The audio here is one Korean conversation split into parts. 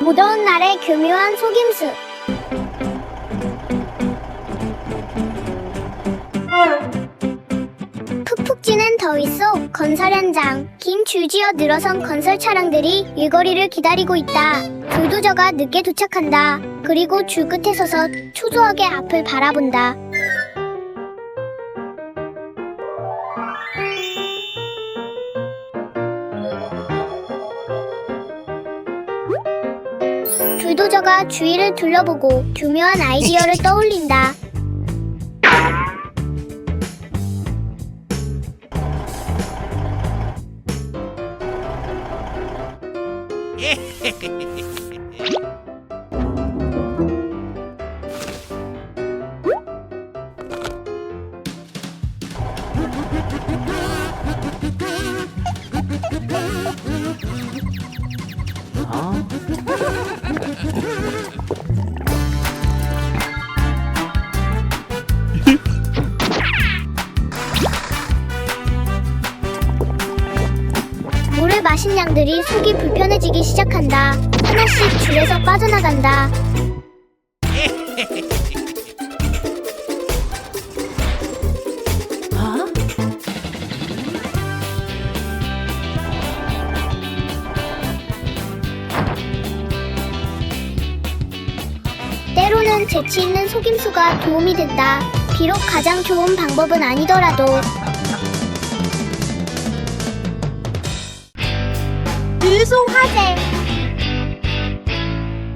무더운 날의 교묘한 속임수. 푹푹 찌는 더위 속 건설 현장. 긴 줄지어 늘어선 건설 차량들이 일거리를 기다리고 있다. 불도저가 늦게 도착한다. 그리고 줄 끝에 서서 초조하게 앞을 바라본다. 불도저가 주위를 둘러보고 교묘한 아이디어를 떠올린다. 물을 마신 양들이 속이 불편해지기 시작한다. 하나씩 줄에서 빠져나간다. 때로는 재치 있는 속임수가 도움이 된다. 비록 가장 좋은 방법은 아니더라도. 주유소 화재.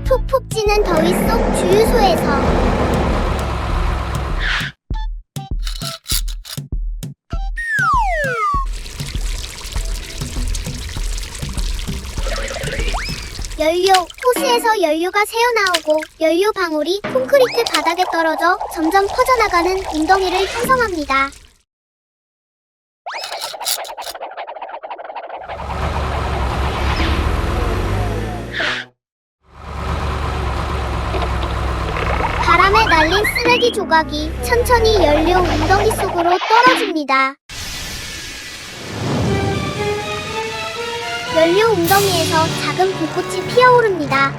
푹푹 찌는 더위 속 주유소에서 연료, 호스에서 연료가 새어나오고 연료 방울이 콘크리트 바닥에 떨어져 점점 퍼져나가는 웅덩이를 형성합니다. 바람에 날린 쓰레기 조각이 천천히 연료 웅덩이 속으로 떨어집니다. 연료 웅덩이에서 작은 불꽃이 피어오릅니다.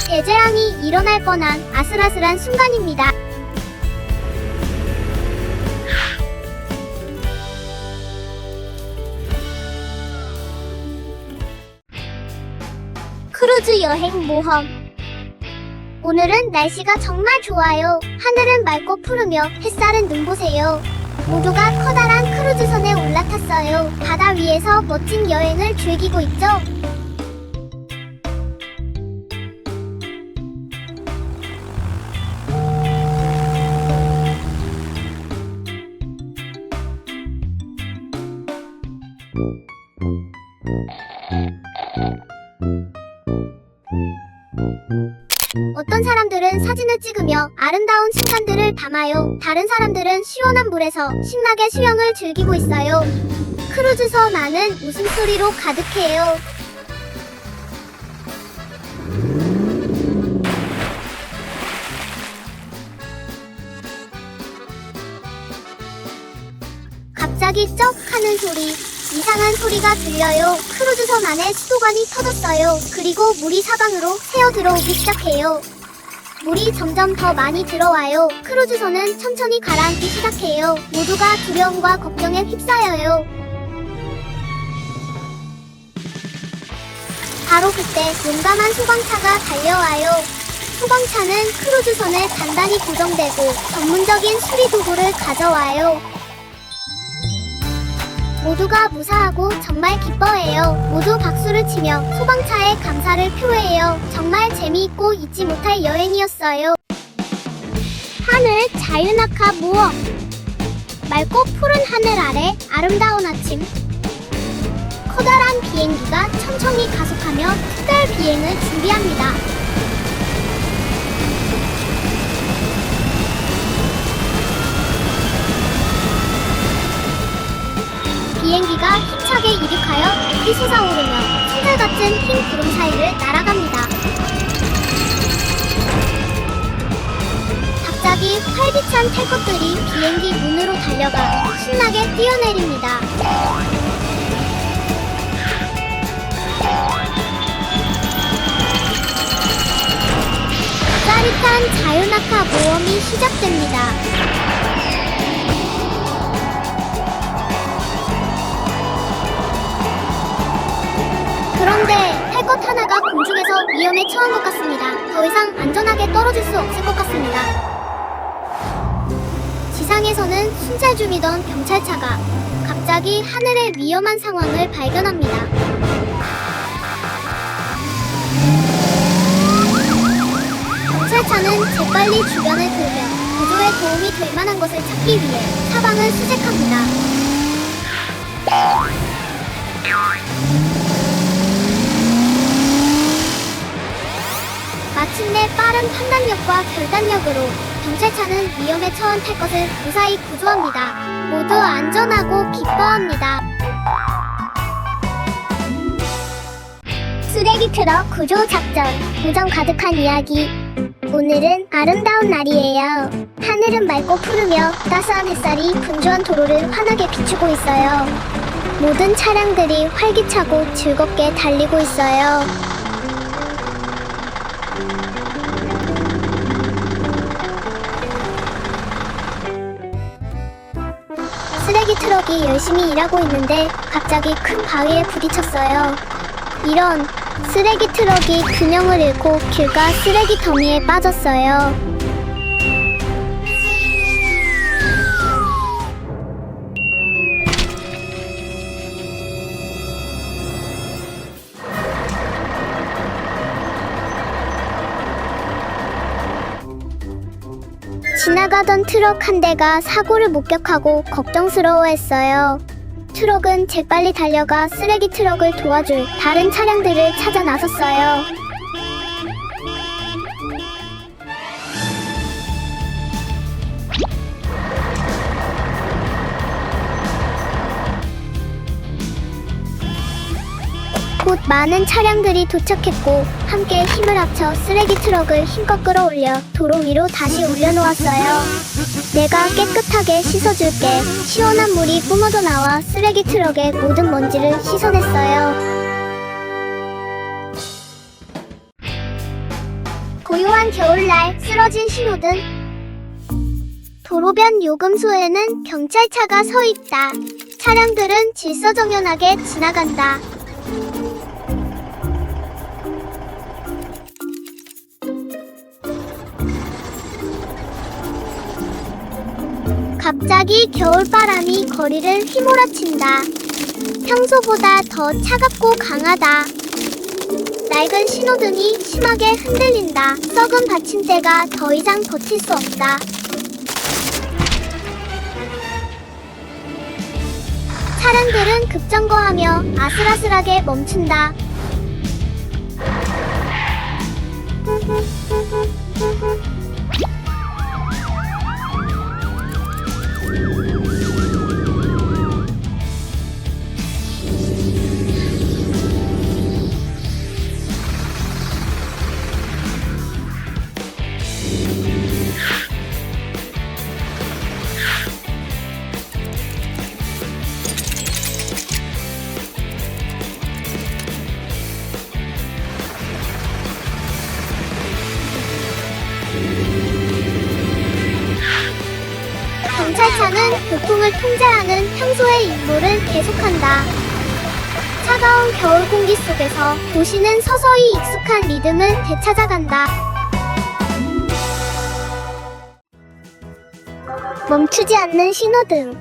대재앙이 일어날 뻔한 아슬아슬한 순간입니다. 크루즈 여행 모험. 오늘은 날씨가 정말 좋아요. 하늘은 맑고 푸르며 햇살은 눈보세요. 모두가 커다란 크루즈선에 올라탔어요. 바다 위에서 멋진 여행을 즐기고 있죠. 어떤 사람들은 사진을 찍으며 아름다운 순간들을 담아요. 다른 사람들은 시원한 물에서 신나게 수영을 즐기고 있어요. 크루즈선 안은 웃음소리로 가득해요. 갑자기 쩍 하는 소리. 이상한 소리가 들려요. 크루즈선 안에 수도관이 터졌어요. 그리고 물이 사방으로 새어 들어오기 시작해요. 물이 점점 더 많이 들어와요. 크루즈선은 천천히 가라앉기 시작해요. 모두가 두려움과 걱정에 휩싸여요. 바로 그때 용감한 소방차가 달려와요. 소방차는 크루즈선에 단단히 고정되고 전문적인 수리 도구를 가져와요. 모두가 무사하고 정말 기뻐해요. 모두 박수를 치며 소방차에 감사를 표해요. 정말 재미있고 잊지 못할 여행이었어요. 하늘 자유낙하 모험. 맑고 푸른 하늘 아래 아름다운 아침. 커다란 비행기가 천천히 가속하며 특별 비행을 준비합니다. 비행기가 힘차게 이륙하여 높이 솟아오르며 손들 같은 흰 구름 사이를 날아갑니다. 갑자기 활기찬 탈 것들이 비행기 문으로 달려가 신나게 뛰어내립니다. 짜릿한 자유낙하 모험이 시작됩니다. 그런데 탈 것 하나가 공중에서 위험에 처한 것 같습니다. 더 이상 안전하게 떨어질 수 없을 것 같습니다. 지상에서는 순찰 중이던 경찰차가 갑자기 하늘의 위험한 상황을 발견합니다. 경찰차는 재빨리 주변을 돌며 구조에 도움이 될 만한 것을 찾기 위해 사방을 수색합니다. 마침내 빠른 판단력과 결단력으로 경찰차는 위험에 처한 탈 것을 무사히 구조합니다. 모두 안전하고 기뻐합니다. 쓰레기 트럭 구조 작전, 우정 가득한 이야기. 오늘은 아름다운 날이에요. 하늘은 맑고 푸르며 따스한 햇살이 분주한 도로를 환하게 비추고 있어요. 모든 차량들이 활기차고 즐겁게 달리고 있어요. 쓰레기 트럭이 열심히 일하고 있는데 갑자기 큰 바위에 부딪혔어요. 이런, 쓰레기 트럭이 균형을 잃고 길가 쓰레기 더미에 빠졌어요. 지나가던 트럭 한 대가 사고를 목격하고 걱정스러워했어요. 트럭은 재빨리 달려가 쓰레기 트럭을 도와줄 다른 차량들을 찾아 나섰어요. 곧 많은 차량들이 도착했고 함께 힘을 합쳐 쓰레기 트럭을 힘껏 끌어올려 도로 위로 다시 올려놓았어요. 내가 깨끗하게 씻어줄게. 시원한 물이 뿜어져 나와 쓰레기 트럭의 모든 먼지를 씻어냈어요. 고요한 겨울날 쓰러진 신호등. 도로변 요금소에는 경찰차가 서 있다. 차량들은 질서정연하게 지나간다. 갑자기 겨울바람이 거리를 휘몰아친다. 평소보다 더 차갑고 강하다. 낡은 신호등이 심하게 흔들린다. 썩은 받침대가 더 이상 버틸 수 없다. 차량들은 급정거하며 아슬아슬하게 멈춘다. 경찰차는 교통을 통제하는 평소의 임무를 계속한다. 차가운 겨울 공기 속에서 도시는 서서히 익숙한 리듬을 되찾아간다. 멈추지 않는 신호등.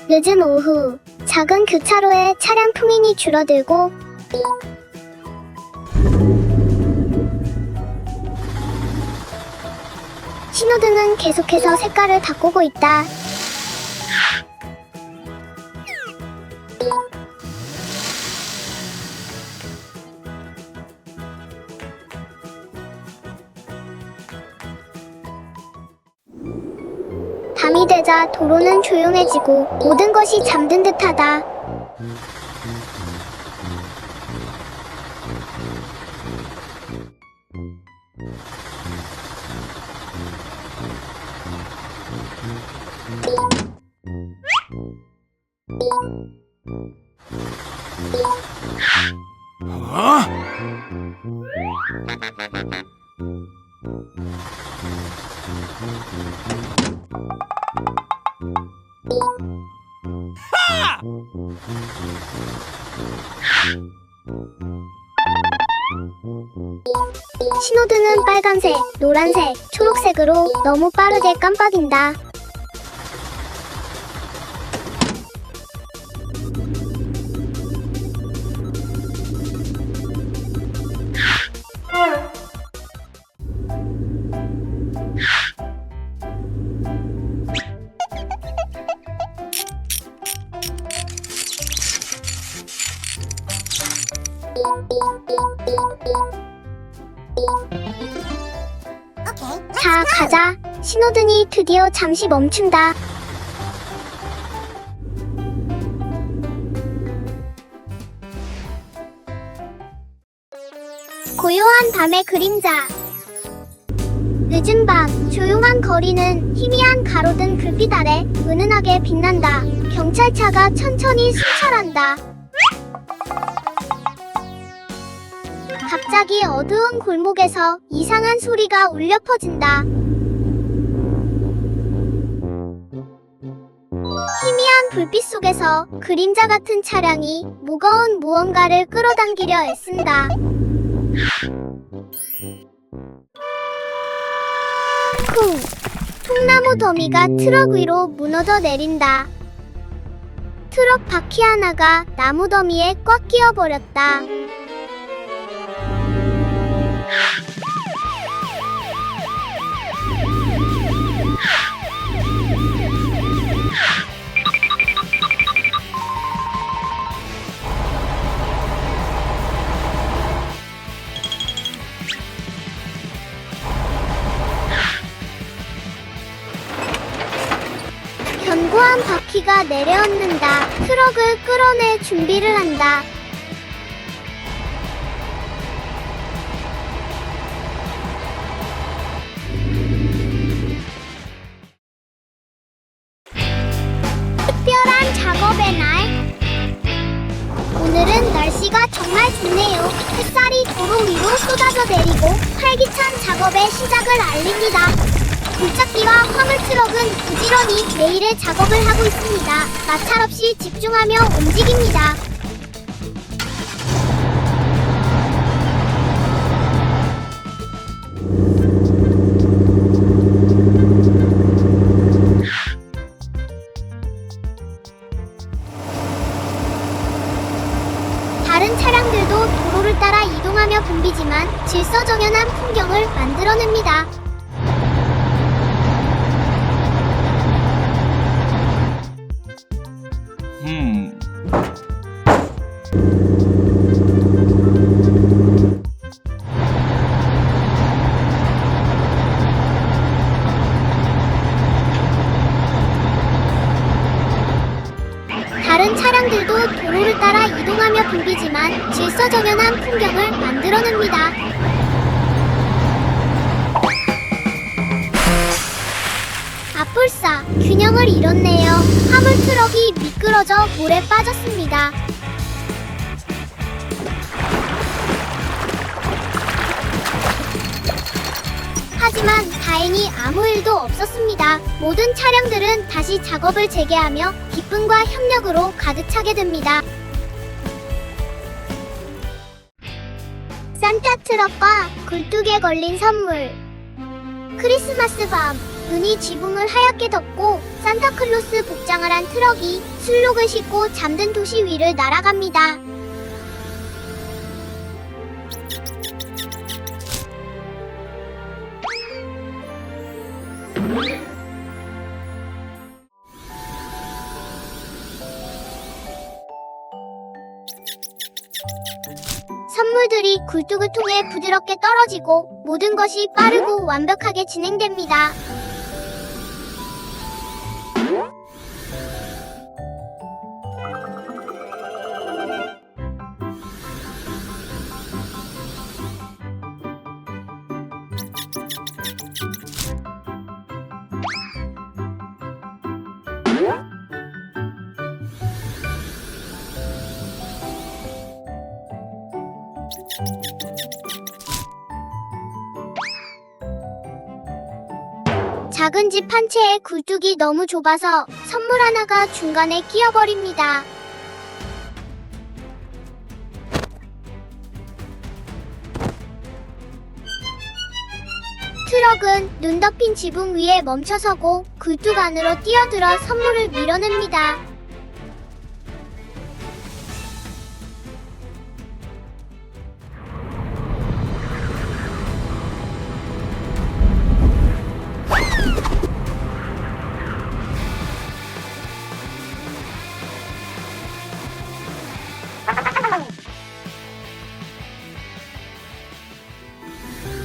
늦은 오후, 작은 교차로에 차량 통행이 줄어들고 신호등은 계속해서 색깔을 바꾸고 있다. 밤이 되자 지나가자 도로는 조용해지고 모든 것이 잠든 듯하다. 신호등은 빨간색, 노란색, 초록색으로 너무 빠르게 깜빡인다. 자, 가자. 신호등이 드디어 잠시 멈춘다. 고요한 밤의 그림자. 늦은 밤, 조용한 거리는 희미한 가로등 불빛 아래 은은하게 빛난다. 경찰차가 천천히 순찰한다. 갑자기 어두운 골목에서 이상한 소리가 울려 퍼진다. 희미한 불빛 속에서 그림자 같은 차량이 무거운 무언가를 끌어당기려 애쓴다. 쿵! 통나무 더미가 트럭 위로 무너져 내린다. 트럭 바퀴 하나가 나무 더미에 꽉 끼어버렸다. 견고한 바퀴가 내려앉는다. 트럭을 끌어낼 준비를 한다. 특별한 작업의 날. 오늘은 날씨가 정말 좋네요. 햇살이 도로 위로 쏟아져 내리고 활기찬 작업의 시작을 알립니다. 굴착기와 화물트럭은 부지런히 매일의 작업을 하고 있습니다. 마찰 없이 집중하며 움직입니다. 다른 차량들도 도로를 따라 이동하며 붐비지만 질서정연한 풍경을 만들어냅니다. 다른 차량들도 도로를 따라 이동하며 붐비지만 질서정연한 풍경을 만들어냅니다. 아뿔싸, 균형을 잃었네요. 화물트럭이 미끄러져 물에 빠졌습니다. 하지만 다행히 아무 일도 없었습니다. 모든 차량들은 다시 작업을 재개하며 기쁨과 협력으로 가득 차게 됩니다. 산타 트럭과 굴뚝에 걸린 선물. 크리스마스 밤, 눈이 지붕을 하얗게 덮고 산타클로스 복장을 한 트럭이 술록을 싣고 잠든 도시 위를 날아갑니다. 선물들이 굴뚝을 통해 부드럽게 떨어지고 모든 것이 빠르고 완벽하게 진행됩니다. 작은 집 한 채에 굴뚝이 너무 좁아서 선물 하나가 중간에 끼어버립니다. 트럭은 눈 덮인 지붕 위에 멈춰서고 굴뚝 안으로 뛰어들어 선물을 밀어냅니다.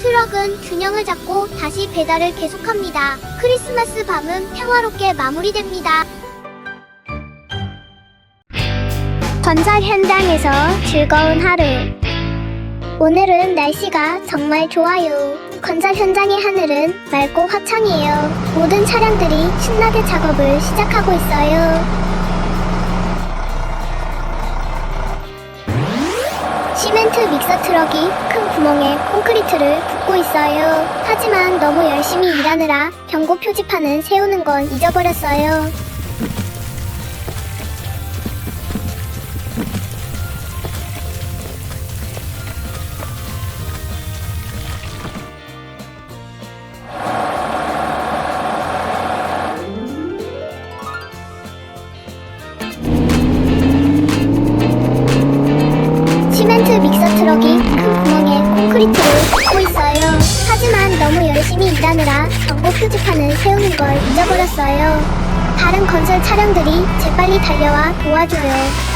트럭은 균형을 잡고 다시 배달을 계속합니다. 크리스마스 밤은 평화롭게 마무리됩니다. 건설 현장에서 즐거운 하루. 오늘은 날씨가 정말 좋아요. 건설 현장의 하늘은 맑고 화창해요. 모든 차량들이 신나게 작업을 시작하고 있어요. 시멘트 믹서 트럭이 큰 구멍에 콘크리트를 붓고 있어요. 하지만 너무 열심히 일하느라 경고 표지판은 세우는 건 잊어버렸어요. 시멘트 믹서 트럭이 큰 구멍에 콘크리트를 붓고 있어요. 하지만 너무 열심히 일하느라 경고 표지판을 세우는 걸 잊어버렸어요. 다른 건설 차량들이 재빨리 달려와 도와줘요.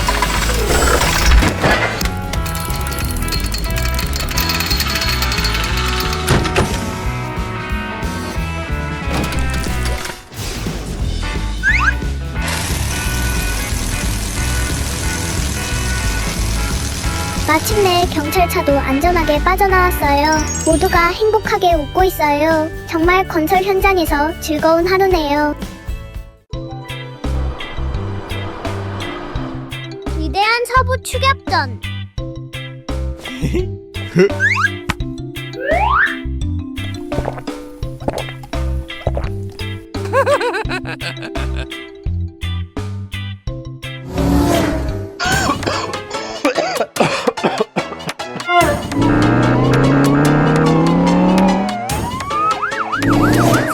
마침내 경찰차도 안전하게 빠져나왔어요. 모두가 행복하게 웃고 있어요. 정말 건설 현장에서 즐거운 하루네요. 위대한 서부 추격전.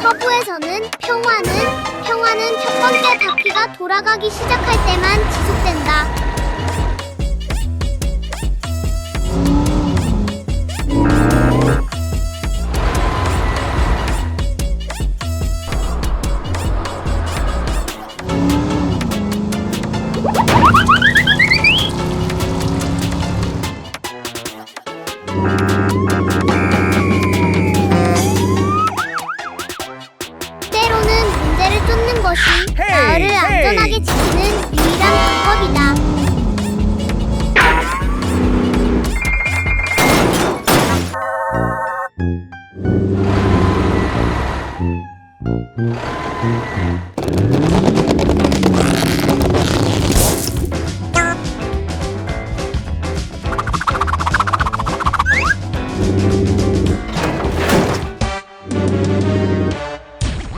서부에서는 평화는 첫 번째 바퀴가 돌아가기 시작할 때만 지속된다. 때로는 문제를 쫓는 것이 마을을 안전하게 지키는 유일한 방법이다.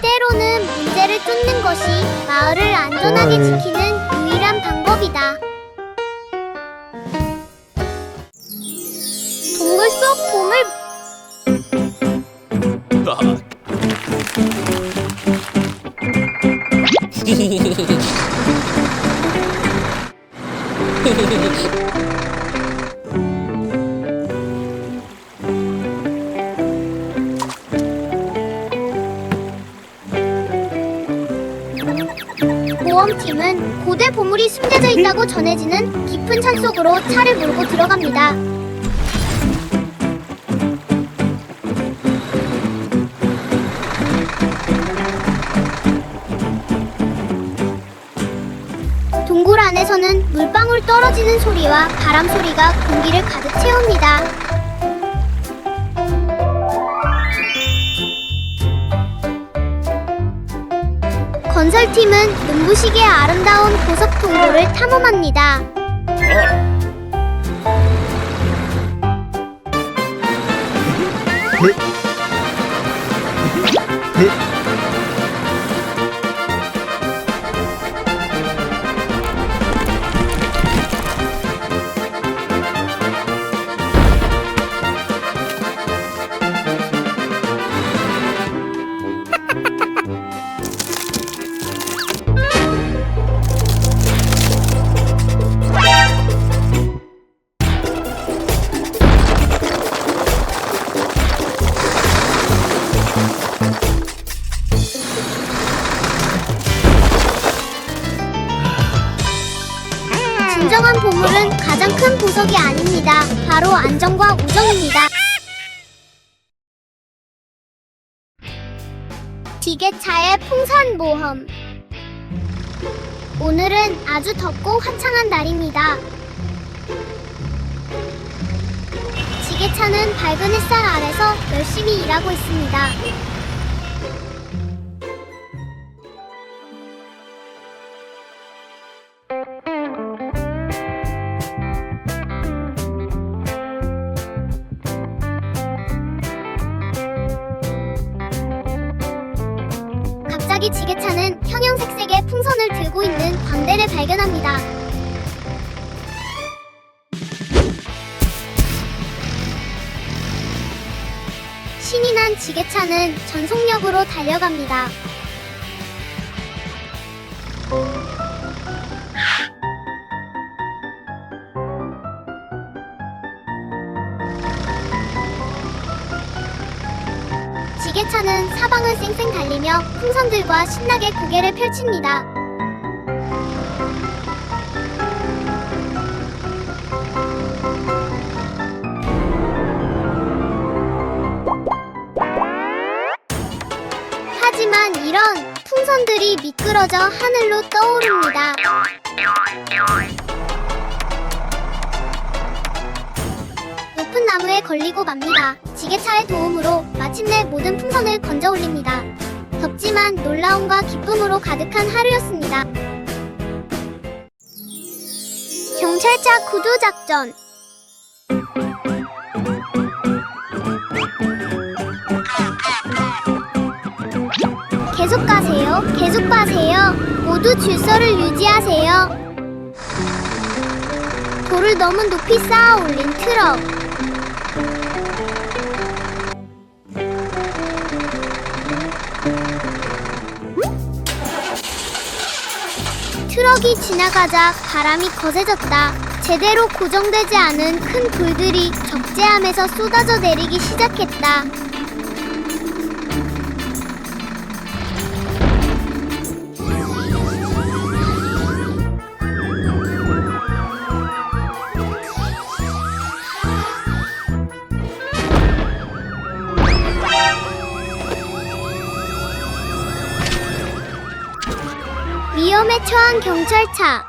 때로는 문제를 쫓는 것이 마을을 안전하게 지키는 유일한 방법이다. 동굴 속 보물. 모험팀은 고대 보물이 숨겨져 있다고 전해지는 깊은 산속으로 차를 몰고 들어갑니다. 동굴 안에서는 물방울 떨어지는 소리와 바람 소리가 공기를 가득 채웁니다. 건설팀은 눈부시게 아름다운 보석 동굴을 탐험합니다. 진정한 보물은 가장 큰 보석이 아닙니다. 바로 안정과 우정입니다. 지게차의 풍선 모험. 오늘은 아주 덥고 화창한 날입니다. 지게차는 밝은 햇살 아래서 열심히 일하고 있습니다. 갑자기 지게차는 형형색색의 풍선을 들고 있는 광대를 발견합니다. 신이 난 지게차는 전속력으로 달려갑니다. 지게차는 사방을 쌩쌩 달리며 풍선들과 신나게 고개를 펼칩니다. 하지만 이런 풍선들이 미끄러져 하늘로 떠오릅니다. 높은 나무에 걸리고 맙니다. 지게차의 도움으로 마침내 모든 풍선을 건져 올립니다. 덥지만 놀라움과 기쁨으로 가득한 하루였습니다. 경찰차 구조 작전. 계속 가세요. 계속 가세요. 모두 질서를 유지하세요. 돌을 너무 높이 쌓아 올린 트럭. 트럭이 지나가자 바람이 거세졌다. 제대로 고정되지 않은 큰 돌들이 적재함에서 쏟아져 내리기 시작했다. 위험에 처한 경찰차.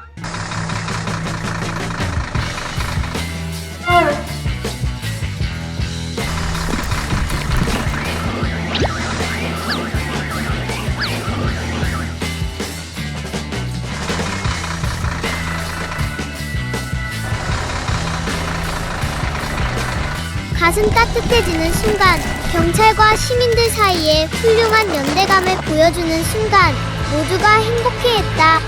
가슴 따뜻해지는 순간, 경찰과 시민들 사이에 훌륭한 연대감을 보여주는 순간, 모두가 행복해했다.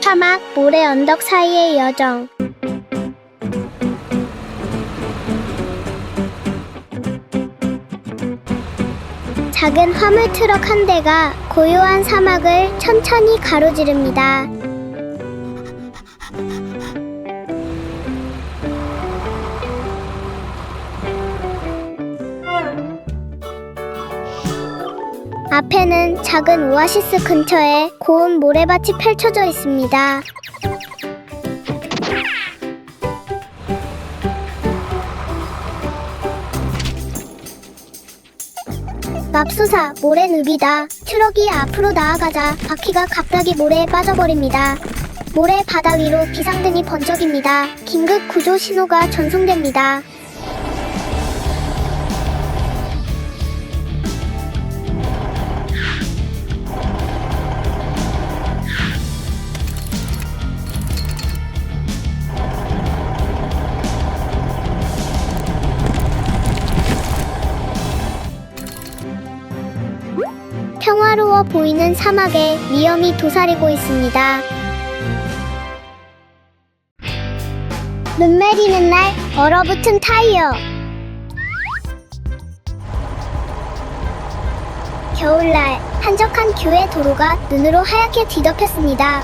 사막, 모래 언덕 사이의 여정. 작은 화물 트럭 한 대가 고요한 사막을 천천히 가로지릅니다. 앞에는 작은 오아시스 근처에 고운 모래밭이 펼쳐져 있습니다. 맙소사, 모래늪이다. 트럭이 앞으로 나아가자 바퀴가 갑자기 모래에 빠져버립니다. 모래 바다 위로 비상등이 번쩍입니다. 긴급 구조 신호가 전송됩니다. 평화로워 보이는 사막에 위험이 도사리고 있습니다. 눈 내리는 날 얼어붙은 타이어. 겨울날 한적한 교외 도로가 눈으로 하얗게 뒤덮였습니다.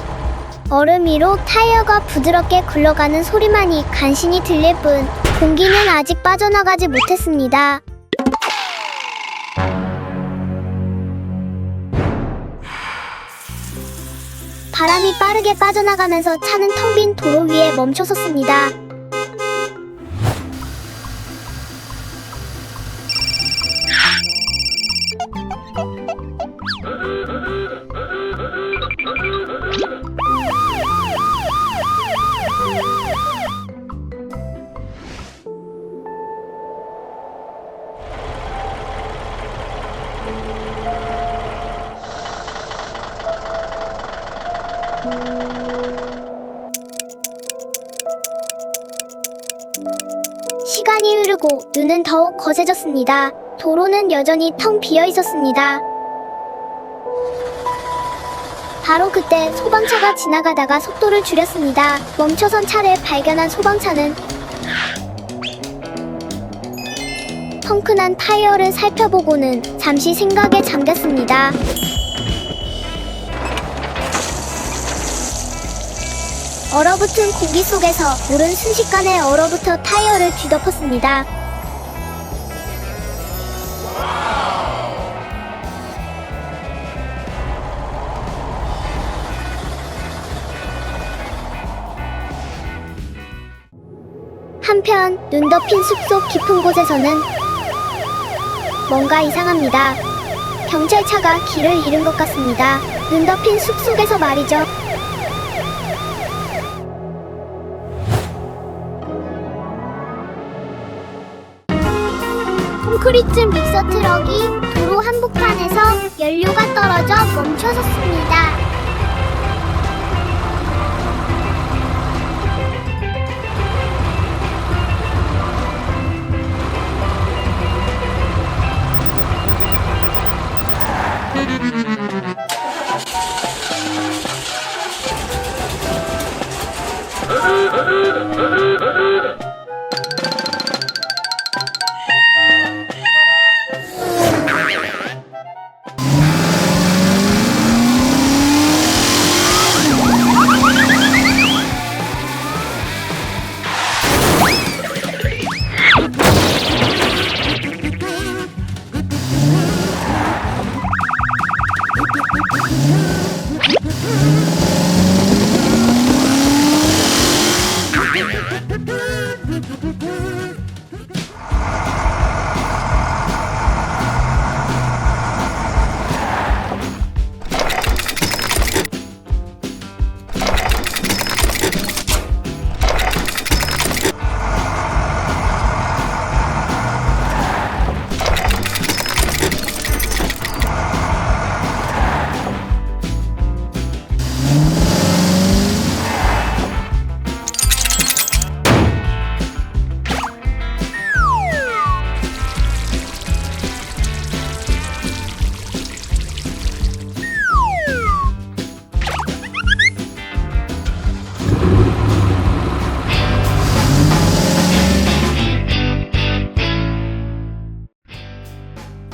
얼음 위로 타이어가 부드럽게 굴러가는 소리만이 간신히 들릴 뿐 공기는 아직 빠져나가지 못했습니다. 바람이 빠르게 빠져나가면서 차는 텅 빈 도로 위에 멈춰섰습니다. 시간이 흐르고 눈은 더욱 거세졌습니다. 도로는 여전히 텅 비어 있었습니다. 바로 그때 소방차가 지나가다가 속도를 줄였습니다. 멈춰선 차를 발견한 소방차는 펑크난 타이어를 살펴보고는 잠시 생각에 잠겼습니다. 얼어붙은 공기 속에서 물은 순식간에 얼어붙어 타이어를 뒤덮었습니다. 한편 눈 덮인 숲속 깊은 곳에서는 뭔가 이상합니다. 경찰차가 길을 잃은 것 같습니다. 눈 덮인 숲속에서 말이죠. 콘크리트 믹서 트럭이 도로 한복판에서 연료가 떨어져 멈춰섰습니다.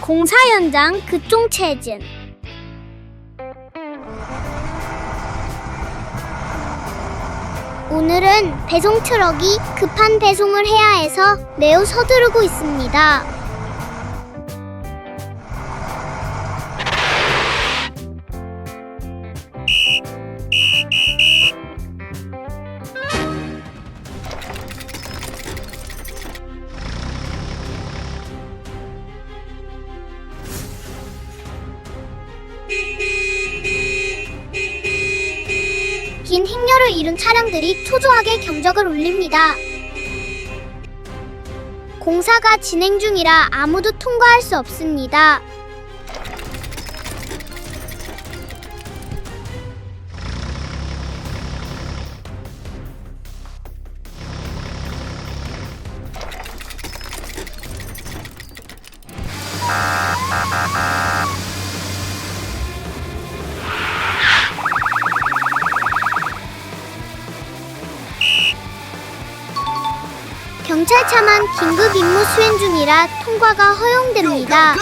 공사 현장 급종 체증. 오늘은 배송 트럭이 급한 배송을 해야 해서 매우 서두르고 있습니다. 긴 행렬을 이룬 차량들이 초조하게 경적을 울립니다. 공사가 진행 중이라 아무도 통과할 수 없습니다. 경찰차만 긴급 임무 수행 중이라 통과가 허용됩니다.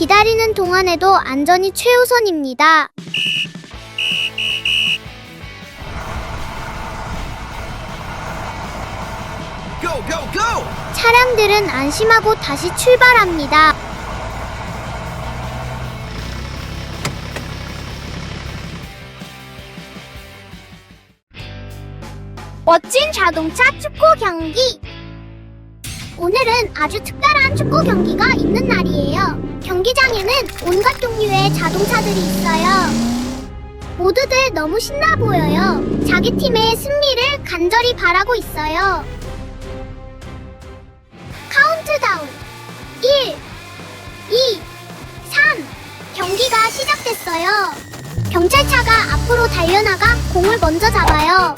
기다리는 동안에도 안전이 최우선입니다. Go, go, go! 차량들은 안심하고 다시 출발합니다. 멋진 자동차 축구 경기! 오늘은 아주 특별한 축구 경기가 있는 날이에요. 경기장에는 온갖 종류의 자동차들이 있어요. 모두들 너무 신나 보여요. 자기 팀의 승리를 간절히 바라고 있어요. 카운트다운 1, 2, 3 경기가 시작됐어요. 경찰차가 앞으로 달려나가 공을 먼저 잡아요.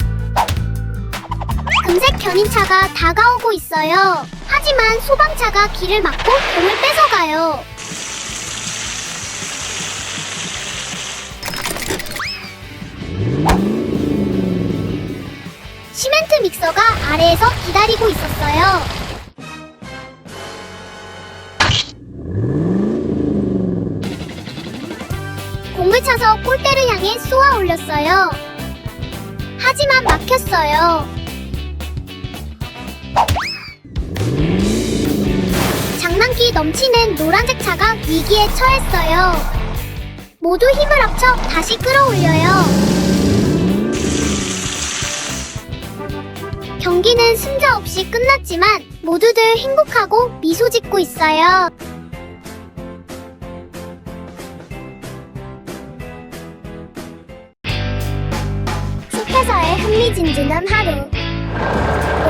금색 견인차가 다가오고 있어요. 하지만 소방차가 길을 막고 공을 뺏어가요. 시멘트 믹서가 아래에서 기다리고 있었어요. 공을 차서 골대를 향해 쏘아 올렸어요. 하지만 막혔어요. 장난기 넘치는 노란색 차가 위기에 처했어요. 모두 힘을 합쳐 다시 끌어올려요. 경기는 승자 없이 끝났지만 모두들 행복하고 미소 짓고 있어요. 숲에서의 흥미진진한 하루.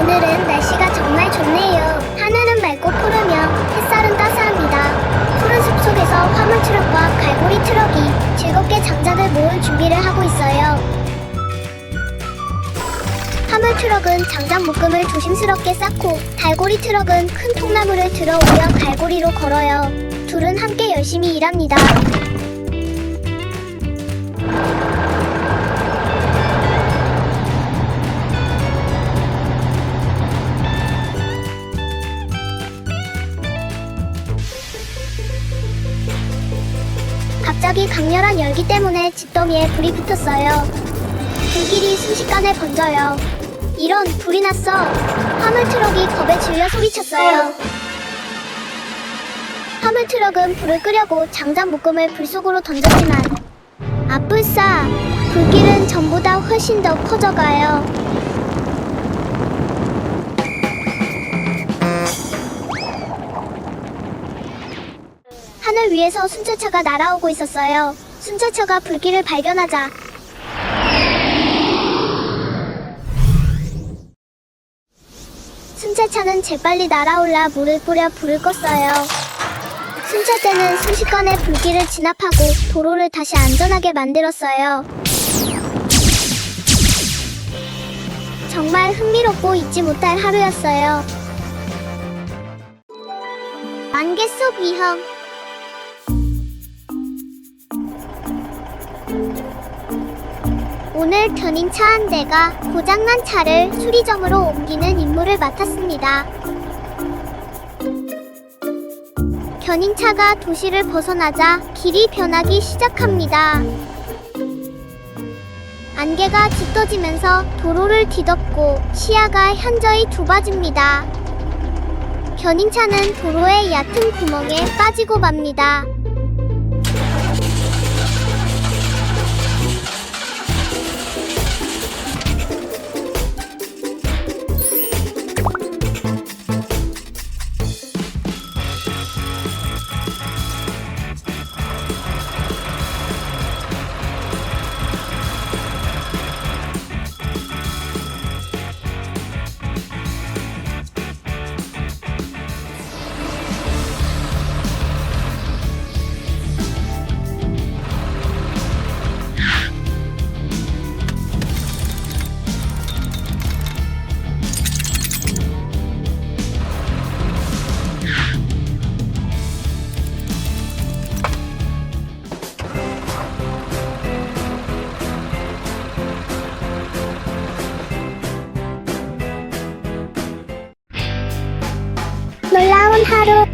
오늘은 날씨가 정말 좋네요. 하늘은 맑고 푸르며 햇살은 따스합니다. 푸른 숲 속에서 화물 트럭과 갈고리 트럭이 즐겁게 장작을 모을 준비를 하고 있어요. 화물 트럭은 장작 묶음을 조심스럽게 쌓고 갈고리 트럭은 큰 통나무를 들어 올려 갈고리로 걸어요. 둘은 함께 열심히 일합니다. 갑자기 강렬한 열기 때문에 집더미에 불이 붙었어요. 불길이 순식간에 번져요. 이런, 불이 났어. 화물 트럭이 겁에 질려 소리쳤어요. 화물 트럭은 불을 끄려고 장작 묶음을 불 속으로 던졌지만 아뿔싸! 불길은 전보다 훨씬 더 커져가요. 하늘 위에서 순찰차가 날아오고 있었어요. 순찰차가 불길을 발견하자 순찰차는 재빨리 날아올라 물을 뿌려 불을 껐어요. 순찰대는 순식간에 불길을 진압하고 도로를 다시 안전하게 만들었어요. 정말 흥미롭고 잊지 못할 하루였어요. 안개 속 위험. 오늘 견인차 한 대가 고장난 차를 수리점으로 옮기는 임무를 맡았습니다. 견인차가 도시를 벗어나자 길이 변하기 시작합니다. 안개가 짙어지면서 도로를 뒤덮고 시야가 현저히 좁아집니다. 견인차는 도로의 얕은 구멍에 빠지고 맙니다. 놀라운 하루.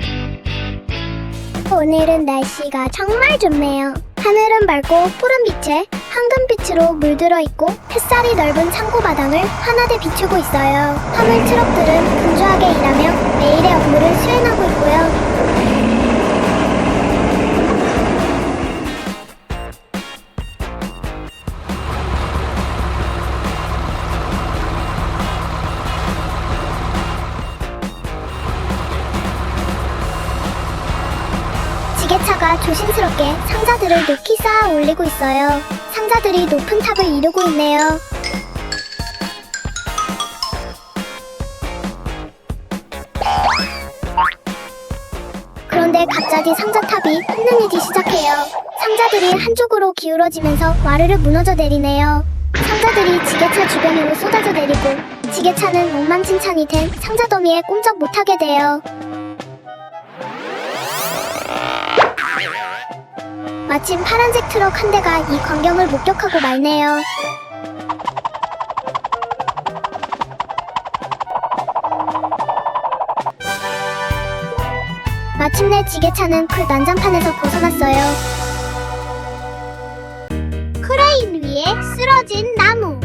오늘은 날씨가 정말 좋네요. 하늘은 맑고 푸른빛에 황금빛으로 물들어 있고 햇살이 넓은 창고바닥을 환하게 비추고 있어요. 화물 트럭들은 분주하게 일하며 매일의 업무를 수행하고 있고요. 지게차가 조심스럽게 상자들을 높이 쌓아 올리고 있어요. 상자들이 높은 탑을 이루고 있네요. 그런데 갑자기 상자탑이 흔들리기 시작해요. 상자들이 한쪽으로 기울어지면서 와르르 무너져 내리네요. 상자들이 지게차 주변으로 쏟아져 내리고 지게차는 엉망진창이 된 상자 더미에 꼼짝 못하게 돼요. 마침 파란색 트럭 한 대가 이 광경을 목격하고 말네요. 마침내 지게차는 그 난장판에서 벗어났어요. 크레인 위에 쓰러진 나무.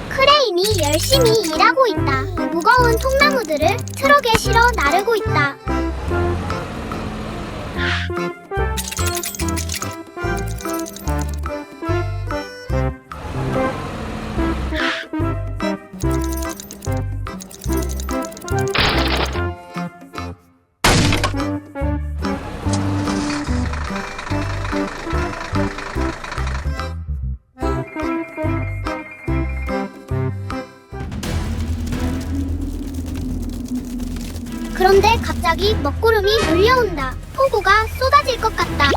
크레인이 열심히 일하고 있다. 무거운 통나무들을 트럭에 실어 나르고 있다. 그런데 갑자기 먹구름이 몰려온다. 폭우가 쏟아질 것 같다.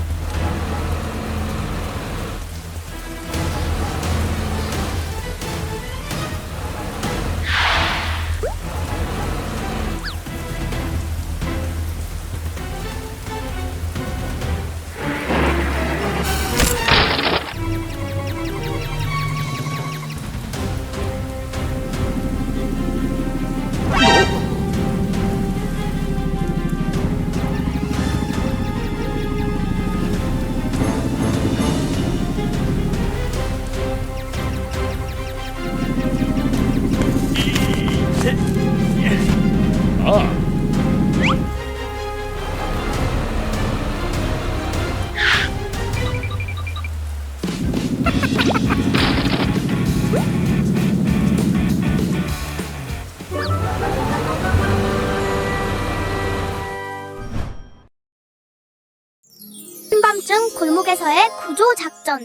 한밤중 골목에서의 구조작전.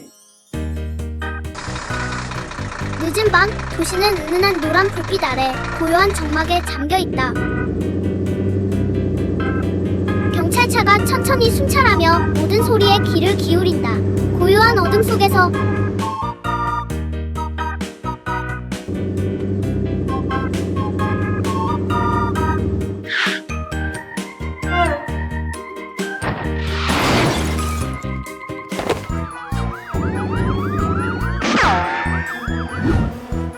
늦은 밤 도시는 은은한 노란 불빛 아래 고요한 정막에 잠겨있다. 경찰차가 천천히 순찰하며 모든 소리에 귀를 기울인다. 고요한 어둠 속에서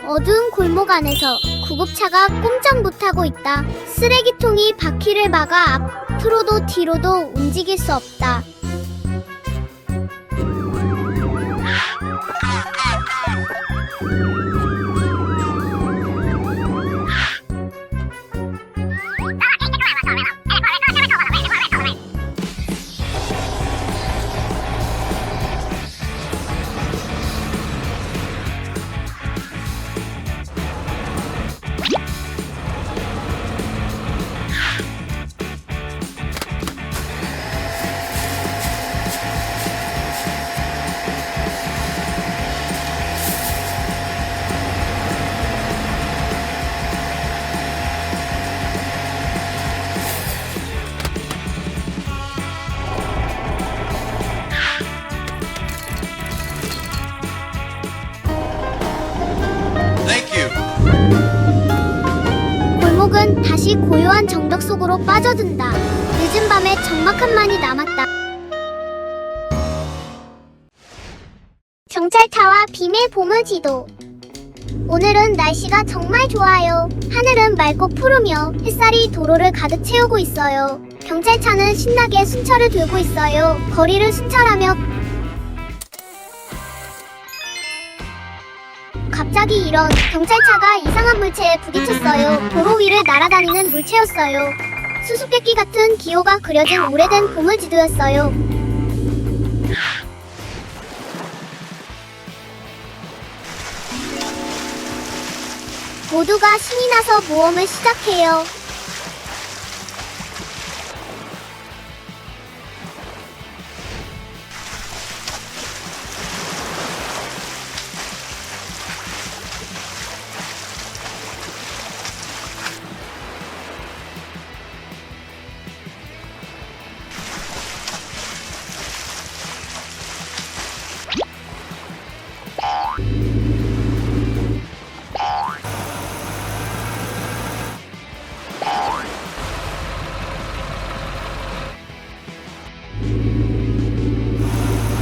어두운 골목 안에서 구급차가 꼼짝 못하고 있다. 쓰레기통이 바퀴를 막아 앞으로도 뒤로도 움직일 수 없다. 골목은 다시 고요한 정적 속으로 빠져든다. 늦은 밤에 적막함만이 남았다. 경찰차와 빔의 보물지도. 오늘은 날씨가 정말 좋아요. 하늘은 맑고 푸르며 햇살이 도로를 가득 채우고 있어요. 경찰차는 신나게 순찰을 들고 있어요. 거리를 순찰하며 갑자기 이런 경찰차가 이상한 물체에 부딪혔어요. 도로 위를 날아다니는 물체였어요. 수수께끼 같은 기호가 그려진 오래된 보물지도였어요. 모두가 신이 나서 모험을 시작해요.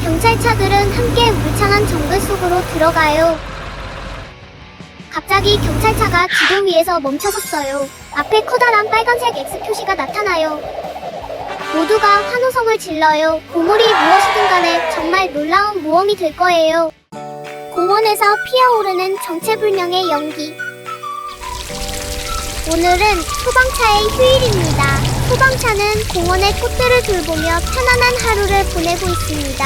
경찰차들은 함께 울창한 정글 속으로 들어가요. 갑자기 경찰차가 지도 위에서 멈춰섰어요. 앞에 커다란 빨간색 X 표시가 나타나요. 모두가 환호성을 질러요. 보물이 무엇이든 간에 정말 놀라운 모험이 될 거예요. 공원에서 피어오르는 정체불명의 연기. 오늘은 소방차의 휴일입니다. 소방차는 공원의 꽃들을 돌보며 편안한 하루를 보내고 있습니다.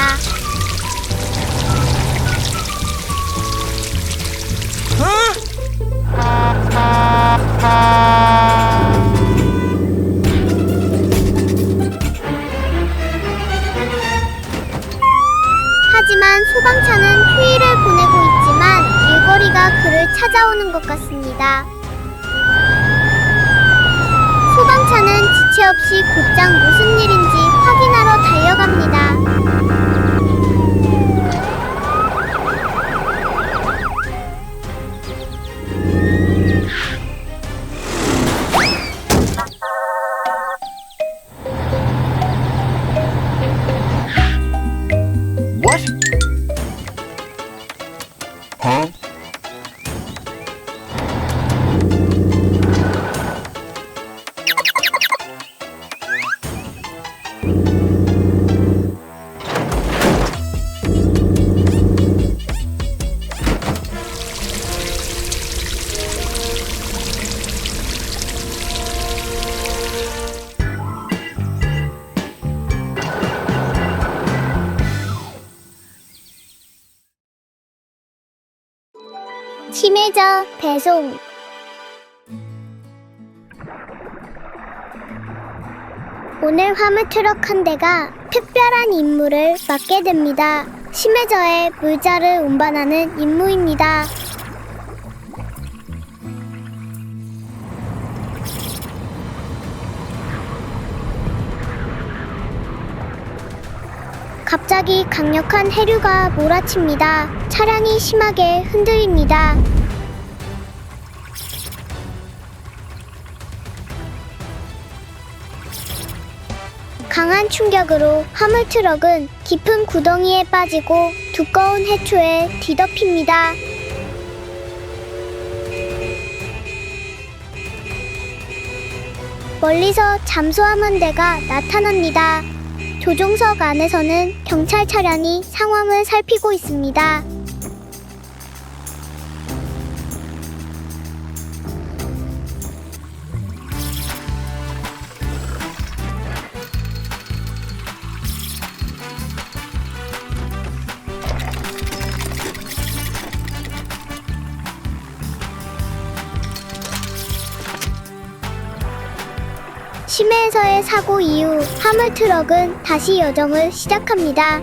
하지만 소방차는 휴일을 보내고 있지만 일거리가 그를 찾아오는 것 같습니다. 소방차는 지체 없이 곧장 무슨 일인지 확인하러 달려갑니다. What? Huh? 치매저 배송. 오늘 화물트럭 한 대가 특별한 임무를 맡게 됩니다. 심해저의 물자를 운반하는 임무입니다. 갑자기 강력한 해류가 몰아칩니다. 차량이 심하게 흔들립니다. 강한 충격으로 화물트럭은 깊은 구덩이에 빠지고 두꺼운 해초에 뒤덮입니다. 멀리서 잠수함 한 대가 나타납니다. 조종석 안에서는 경찰 차량이 상황을 살피고 있습니다. 심해에서의 사고 이후 화물트럭은 다시 여정을 시작합니다.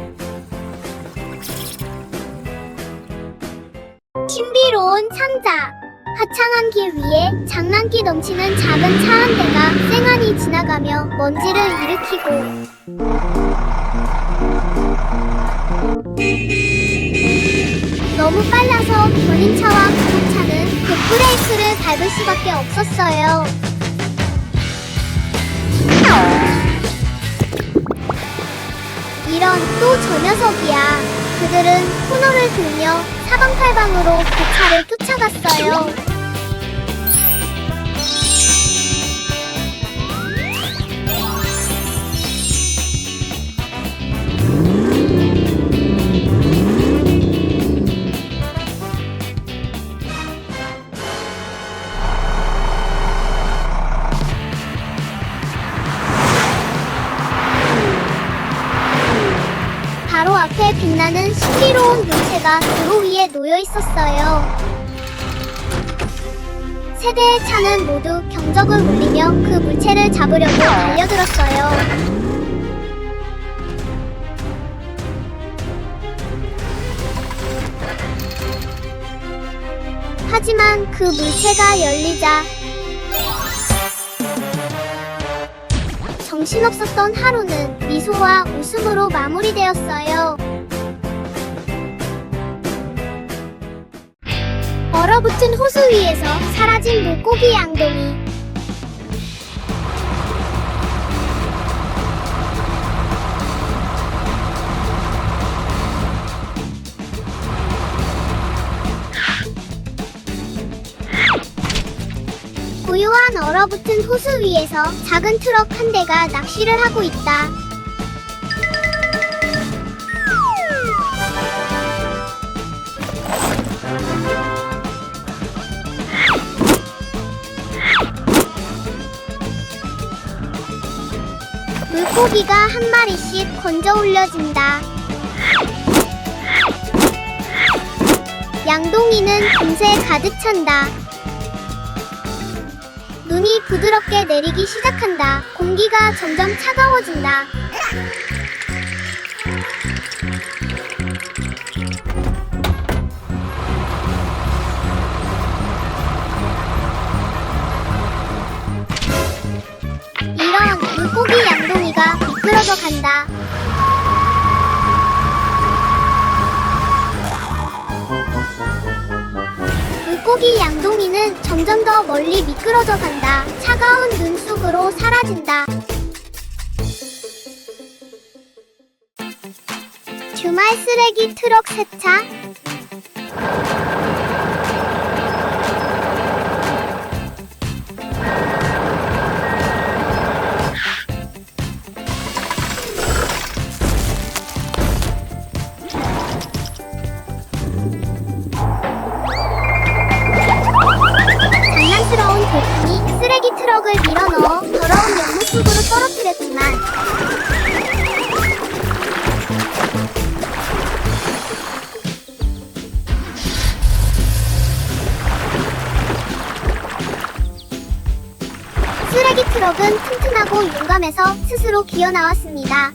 신비로운 상자. 화창한 길 위에 장난기 넘치는 작은 차 한 대가 쌩하니 지나가며 먼지를 일으키고 너무 빨라서 견인차와 구독차는 급브레이크를 밟을 수밖에 없었어요. 이런 또 저 녀석이야. 그들은 코너를 돌며 사방팔방으로 그 차를 쫓아갔어요. 바로 앞에 빛나는 신비로운 물체가 도로 위에 놓여 있었어요. 세 대의 차는 모두 경적을 울리며 그 물체를 잡으려고 달려들었어요. 하지만 그 물체가 열리자 정신없었던 하루는 미소와 웃음으로 마무리되었어요. 얼어붙은 호수 위에서 사라진 물고기 양동이. 고요한 얼어붙은 호수 위에서 작은 트럭 한 대가 낚시를 하고 있다. 물고기가 한 마리씩 건져 올려진다. 양동이는 금세 가득 찬다. 눈이 부드럽게 내리기 시작한다. 공기가 점점 차가워진다. 이런 물고기 양동이가 미끄러져 간다. 물고기 양동이는 점점 더 멀리 미끄러져 간다. 차가운 눈 속으로 사라진다. 주말 쓰레기 트럭 세차. 장난스러운 돌풍이 쓰레기 트럭을 밀어넣어 더러운 연못 속으로 떨어뜨렸지만 쓰레기 트럭은 튼튼하고 용감해서 스스로 기어 나왔습니다.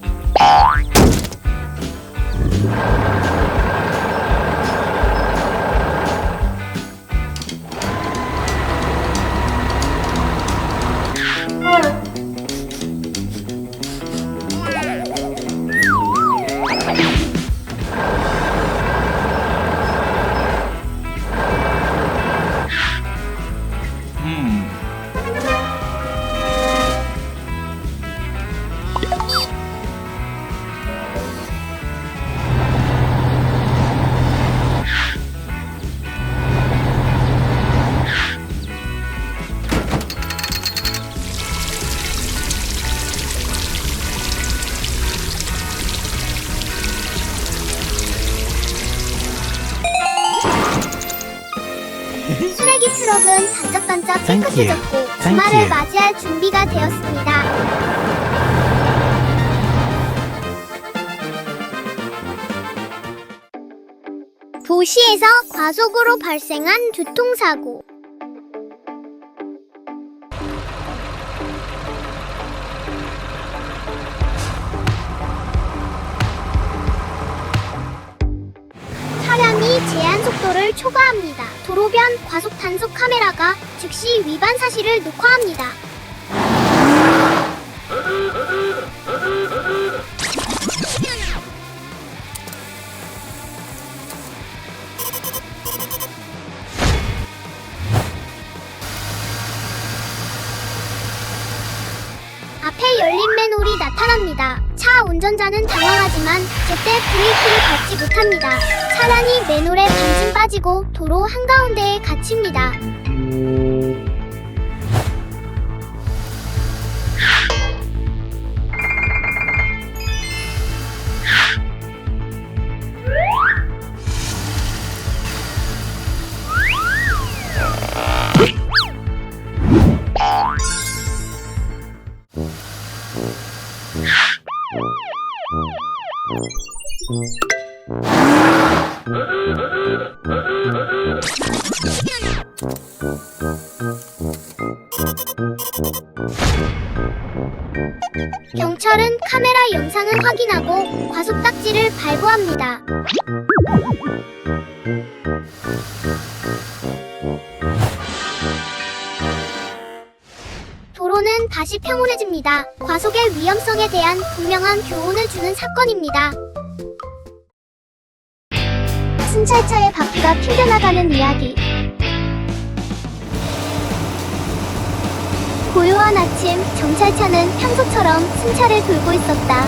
쓰레기 트럭은 반짝반짝 깨끗해졌고 주말을 맞이할 준비가 되었습니다. 도시에서 과속으로 발생한 교통사고. 차량이 제한 속도를 초과합니다. 도로변 과속 단속 카메라가 즉시 위반 사실을 녹화합니다. 앞에 열린 맨홀이 나타납니다. 차 운전자는 당황하지만 제때 브레이크를 밟지 못합니다. 차량이 맨홀에 반쯤 빠지고 도로 한가운데에 갇힙니다. 경찰은 카메라 영상을 확인하고 과속딱지를 발부합니다. 도로는 다시 평온해집니다. 과속의 위험성에 대한 분명한 교훈을 주는 사건입니다. 순찰차의 바퀴가 튕겨나가는 이야기. 고요한 아침, 경찰차는 평소처럼 순찰을 돌고 있었다.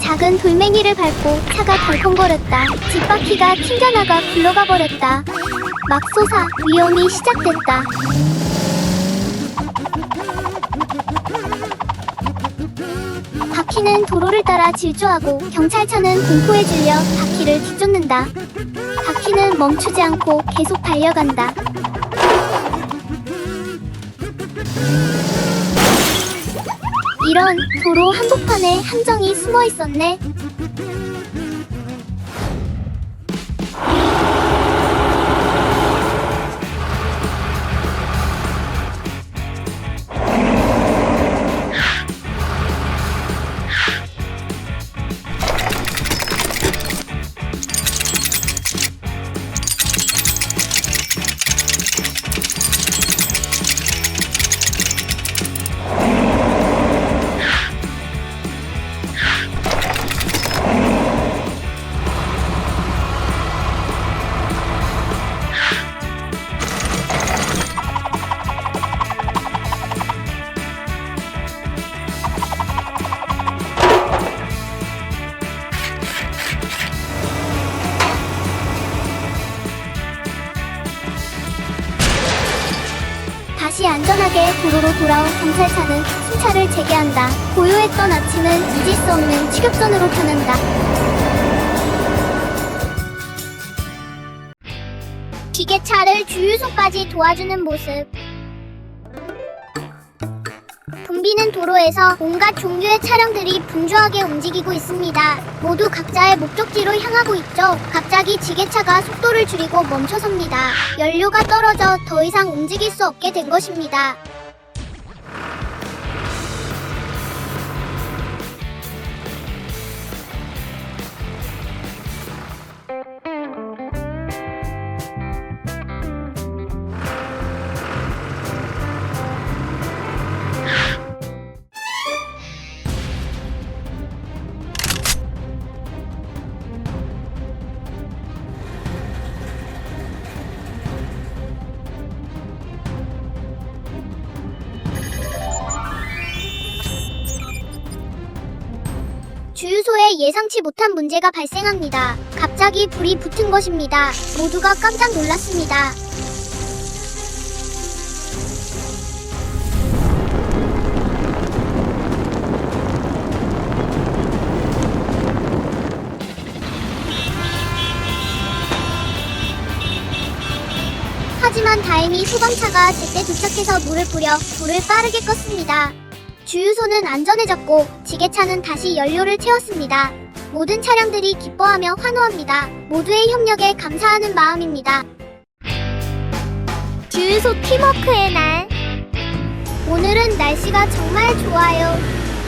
작은 돌멩이를 밟고 차가 덜컹거렸다. 뒷바퀴가 튕겨나가 굴러가 버렸다. 맙소사, 위험이 시작됐다. 바퀴는 도로를 따라 질주하고 경찰차는 공포에 질려 바퀴를 뒤쫓는다. 바퀴는 멈추지 않고 계속 달려간다. 이런, 도로 한복판에 함정이 숨어 있었네. 다시 안전하게 도로로 돌아온 경찰차는 순찰을 재개한다. 고요했던 아침은 잊을 수 없는 추격전으로 변한다. 기계차를 주유소까지 도와주는 모습. 붐비는 도로에서 온갖 종류의 차량들이 분주하게 움직이고 있습니다. 모두 각자의 목적지로 향하고 있죠. 갑자기 지게차가 속도를 줄이고 멈춰섭니다. 연료가 떨어져 더 이상 움직일 수 없게 된 것입니다. 주유소에 예상치 못한 문제가 발생합니다. 갑자기 불이 붙은 것입니다. 모두가 깜짝 놀랐습니다. 하지만 다행히 소방차가 제때 도착해서 물을 뿌려 불을 빠르게 껐습니다. 주유소는 안전해졌고 지게차는 다시 연료를 채웠습니다. 모든 차량들이 기뻐하며 환호합니다. 모두의 협력에 감사하는 마음입니다. 주유소 팀워크의 날. 오늘은 날씨가 정말 좋아요.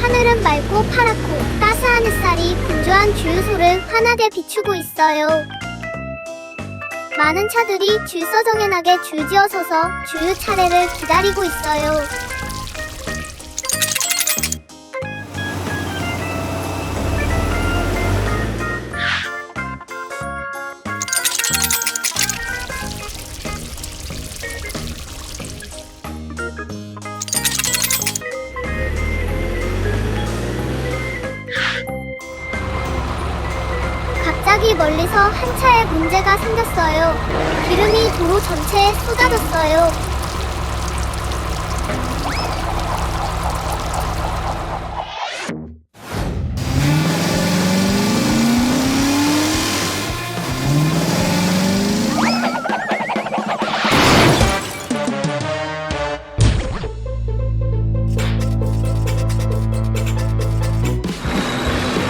하늘은 맑고 파랗고 따스한 햇살이 분주한 주유소를 환하게 비추고 있어요. 많은 차들이 질서정연하게 줄지어 서서 주유 차례를 기다리고 있어요. 갑자기 멀리서 한 차에 문제가 생겼어요. 기름이 도로 전체에 쏟아졌어요.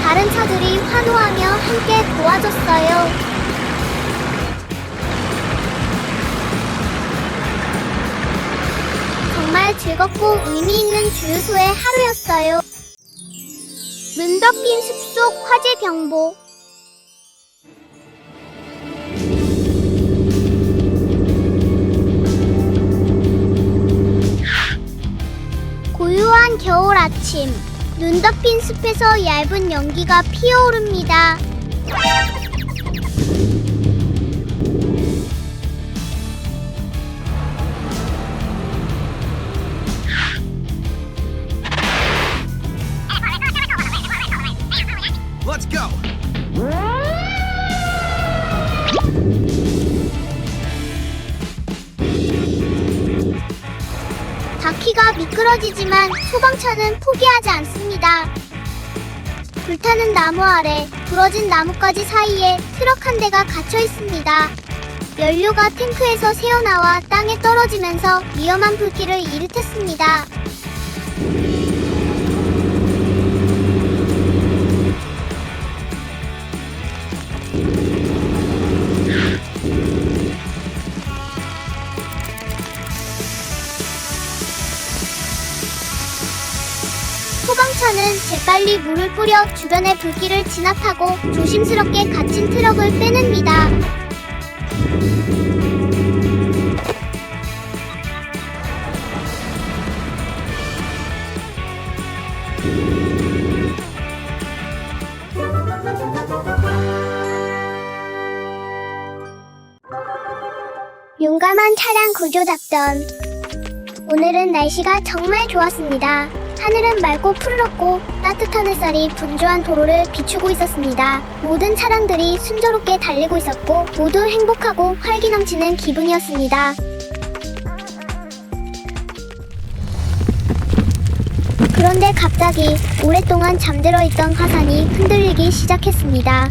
다른 차들이 환호하며 함께 도와줬어요. 정말 즐겁고 의미 있는 주유소의 하루였어요. 눈 덮인 숲속 화재 경보. 고요한 겨울 아침. 눈 덮인 숲에서 얇은 연기가 피어오릅니다. Let's go. 바퀴가 미끄러지지만 소방차는 포기하지 않습니다. 불타는 나무 아래 부러진 나뭇가지 사이에 트럭 한 대가 갇혀 있습니다. 연료가 탱크에서 새어나와 땅에 떨어지면서 위험한 불길을 일으켰습니다. 소방차는 재빨리 물을 뿌려 주변의 불길을 진압하고 조심스럽게 갇힌 트럭을 빼냅니다. 용감한 차량 구조 작전. 오늘은 날씨가 정말 좋았습니다. 하늘은 맑고 푸르렀고 따뜻한 햇살이 분주한 도로를 비추고 있었습니다. 모든 차량들이 순조롭게 달리고 있었고 모두 행복하고 활기 넘치는 기분이었습니다. 그런데 갑자기 오랫동안 잠들어 있던 화산이 흔들리기 시작했습니다.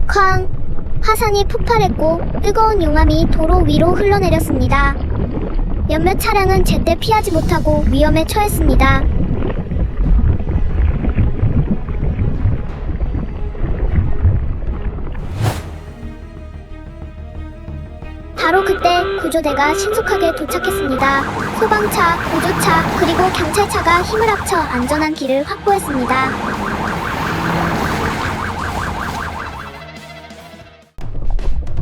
쾅! 화산이 폭발했고 뜨거운 용암이 도로 위로 흘러내렸습니다. 몇몇 차량은 제때 피하지 못하고 위험에 처했습니다. 바로 그때 구조대가 신속하게 도착했습니다. 소방차, 구조차, 그리고 경찰차가 힘을 합쳐 안전한 길을 확보했습니다.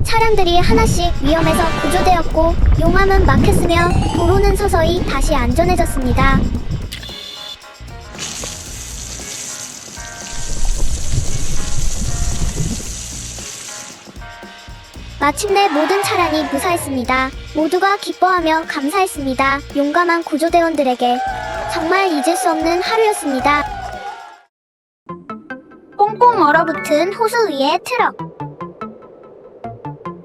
차량들이 하나씩 위험에서 구조되었고 용암은 막혔으며 도로는 서서히 다시 안전해졌습니다. 마침내 모든 차량이 무사했습니다. 모두가 기뻐하며 감사했습니다. 용감한 구조대원들에게 정말 잊을 수 없는 하루였습니다. 꽁꽁 얼어붙은 호수 위의 트럭.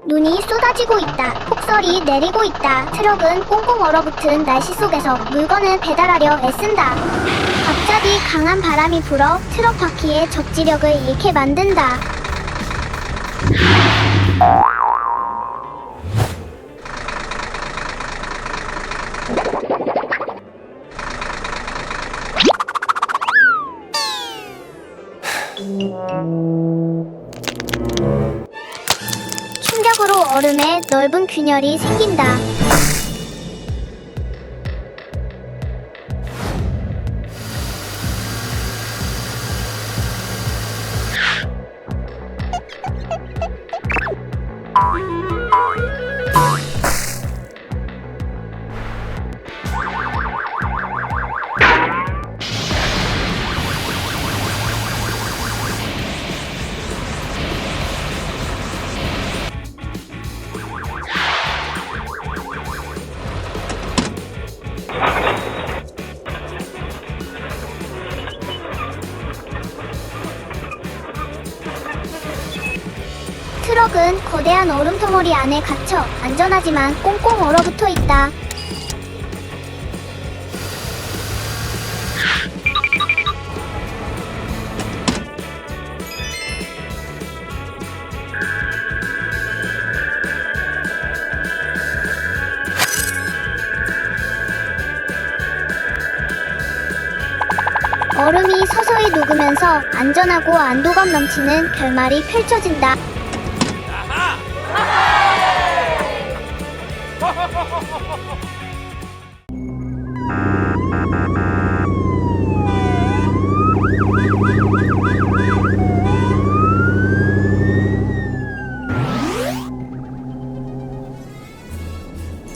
눈이 쏟아지고 있다. 폭설이 내리고 있다. 트럭은 꽁꽁 얼어붙은 날씨 속에서 물건을 배달하려 애쓴다. 갑자기 강한 바람이 불어 트럭 바퀴의 적지력을 잃게 만든다. 충격으로 얼음에 넓은 균열이 생긴다. 트럭은 거대한 얼음 덩어리 안에 갇혀 안전하지만 꽁꽁 얼어붙어 있다. 얼음이 서서히 녹으면서 안전하고 안도감 넘치는 결말이 펼쳐진다.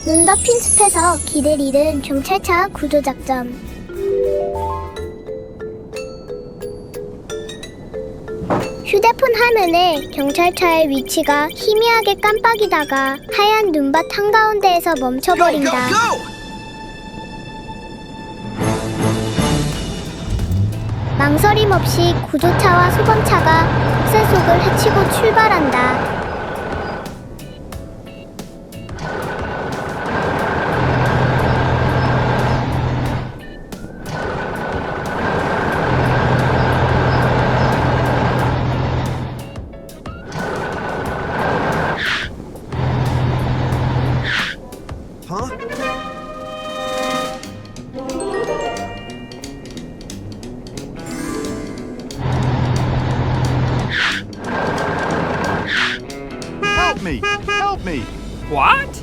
눈 덮인 숲에서 길을 잃은 경찰차 구조작전. 휴대폰 화면에 경찰차의 위치가 희미하게 깜빡이다가 하얀 눈밭 한가운데에서 멈춰버린다. 망설임 없이 구조차와 소방차가 흑색 속을 헤치고 출발한다. Huh? Help me! Help me! What?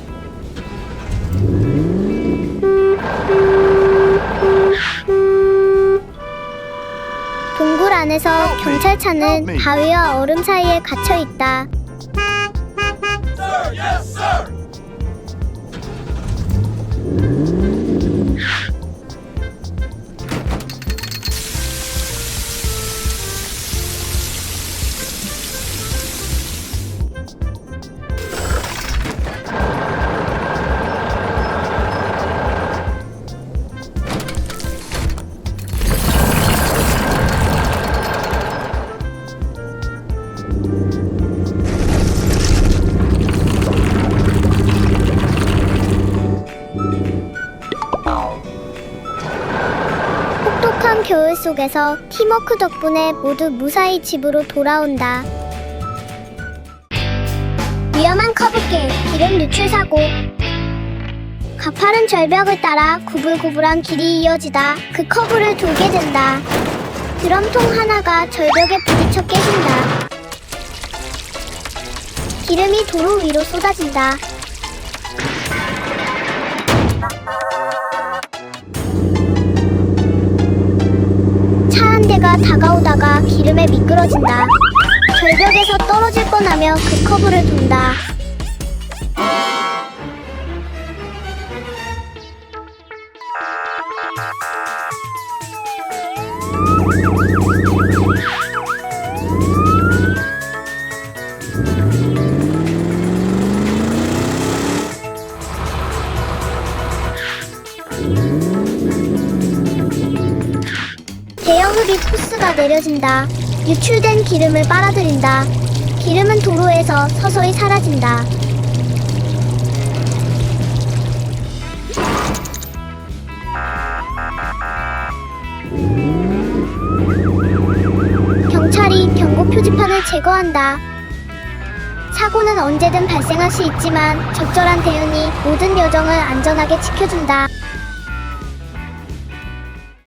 동굴 안에서 경찰차는 바위와 얼음 사이에 갇혀 있다. 혹독한 겨울 속에서 팀워크 덕분에 모두 무사히 집으로 돌아온다. 위험한 커브길, 기름 누출 사고. 가파른 절벽을 따라 구불구불한 길이 이어지다 그 커브를 돌게 된다. 드럼통 하나가 절벽에 부딪혀 깨진다. 기름이 도로 위로 쏟아진다. 차 한 대가 다가오다가 기름에 미끄러진다. 절벽에서 떨어질 뻔하며 그 커브를 돈다. 대형흡입 호스가 내려진다. 유출된 기름을 빨아들인다. 기름은 도로에서 서서히 사라진다. 경찰이 경고 표지판을 제거한다. 사고는 언제든 발생할 수 있지만 적절한 대응이 모든 여정을 안전하게 지켜준다.